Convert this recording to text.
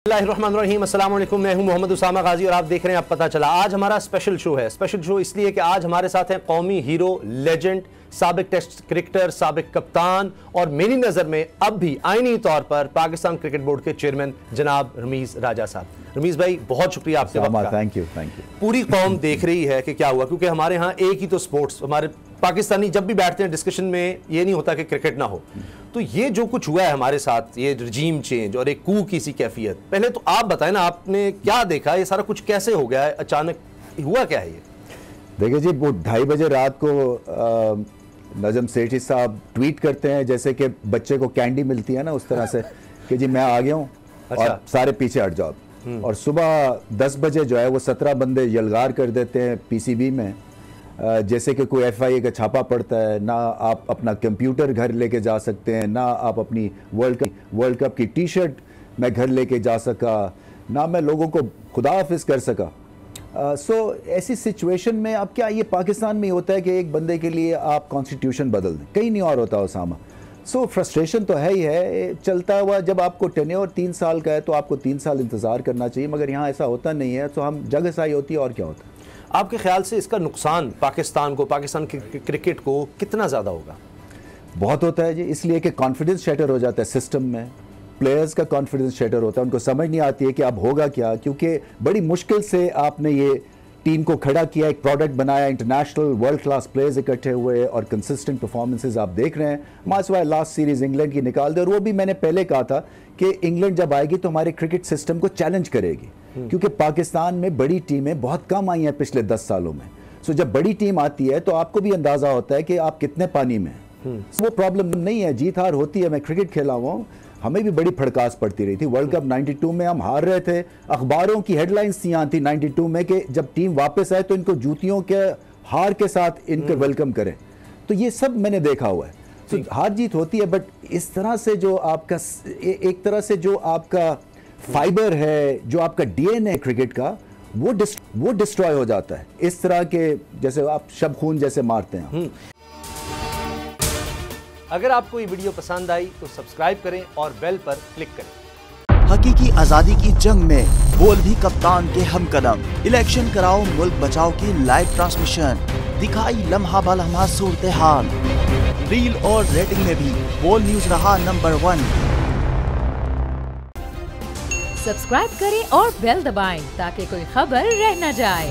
बिस्मिल्लाहिर्रहमानिर्रहीम, अस्सलाम वालेकुम। मैं हूं मोहम्मद उसामा गाजी और आप देख रहे हैं अब पता चला। आज हमारा स्पेशल शो है। स्पेशल शो इसलिए कि आज हमारे साथ हैं कौमी हीरो, लेजेंड, साबिक टेस्ट क्रिकेटर, साबिक कप्तान और मेरी नज़र में अब भी आईनी तौर पर पाकिस्तान क्रिकेट बोर्ड के चेयरमैन जनाब रमीज़ राजा साहब। रमीज़ भाई, बहुत शुक्रिया आपके वक्त का। Thank you. पूरी कौम देख रही है कि क्या हुआ, क्योंकि हमारे यहाँ एक ही तो स्पोर्ट्स, हमारे पाकिस्तानी जब भी बैठते हैं डिस्कशन में ये नहीं होता कि क्रिकेट ना हो। तो ये जो कुछ हुआ है हमारे साथ, ये रजीम चेंज और एक कू की सी कैफियत, पहले तो आप बताएं ना, आपने क्या देखा, ये सारा कुछ कैसे हो गया है, अचानक हुआ क्या है ये? देखिए जी, वो 2:30 बजे रात को नजम सेठी साहब ट्वीट करते हैं जैसे कि बच्चे को कैंडी मिलती है ना, उस तरह से कि जी मैं आ गया हूँ। अच्छा। और सारे पीछे हट जाओ। और सुबह 10 बजे जो है वो 17 बंदे यलगार कर देते हैं पीसीबी में, जैसे कि कोई FIA का छापा पड़ता है। ना आप अपना कंप्यूटर घर लेके जा सकते हैं, ना आप अपनी वर्ल्ड कप की टी-शर्ट मैं घर लेके जा सका, ना मैं लोगों को खुदा हाफिज कर सका। ऐसी सिचुएशन में अब क्या, ये पाकिस्तान में होता है कि एक बंदे के लिए आप कॉन्स्टिट्यूशन बदल दें, कहीं नहीं और होता उसामा। फ्रस्ट्रेशन तो है ही है चलता हुआ। जब आपको टेन्योर 3 साल का है तो आपको 3 साल इंतज़ार करना चाहिए, मगर यहाँ ऐसा होता नहीं है, तो हम जग हसाई होती है और क्या होता है। आपके ख्याल से इसका नुकसान पाकिस्तान को, पाकिस्तान क्रिकेट को कितना ज़्यादा होगा? बहुत होता है जी, इसलिए कि कॉन्फिडेंस शैटर हो जाता है सिस्टम में, प्लेयर्स का कॉन्फिडेंस शैटर होता है, उनको समझ नहीं आती है कि अब होगा क्या, क्योंकि बड़ी मुश्किल से आपने ये टीम को खड़ा किया, एक प्रोडक्ट बनाया, इंटरनेशनल वर्ल्ड क्लास प्लेयर्स इकट्ठे हुए और कंसिस्टेंट परफॉर्मेंसेस आप देख रहे हैं। मासवाए लास्ट सीरीज इंग्लैंड की निकाल दे, और वो भी मैंने पहले कहा था कि इंग्लैंड जब आएगी तो हमारे क्रिकेट सिस्टम को चैलेंज करेगी, क्योंकि पाकिस्तान में बड़ी टीमें बहुत कम आई हैं पिछले 10 सालों में। जब बड़ी टीम आती है तो आपको भी अंदाजा होता है कि आप कितने पानी में हैं। वो प्रॉब्लम नहीं है, जीत हार होती है। मैं क्रिकेट खेला हुआ हूँ, हमें भी बड़ी फड़कास पड़ती रही थी। वर्ल्ड कप 92 में हम हार रहे थे, अखबारों की हेडलाइंस यहाँ थी 92 में कि जब टीम वापस आए तो इनको जूतियों के हार के साथ इनको वेलकम करें। तो ये सब मैंने देखा हुआ है। हार जीत होती है, बट इस तरह से जो आपका एक तरह से जो आपका फाइबर है, जो आपका DNA क्रिकेट का, वो डिस्ट्रॉय हो जाता है। इस तरह के जैसे आप शब खून जैसे मारते हैं। अगर आपको ये वीडियो पसंद आई तो सब्सक्राइब करें और बेल पर क्लिक करें। हकीकी आजादी की जंग में बोल भी कप्तान के हमकदम। इलेक्शन कराओ, मुल्क बचाओ की लाइव ट्रांसमिशन दिखाई लम्हा बलम्हा सूरत हाल। रील और रेटिंग में भी बोल न्यूज रहा नंबर 1। सब्सक्राइब करें और बेल दबाएं ताकि कोई खबर रह न जाए।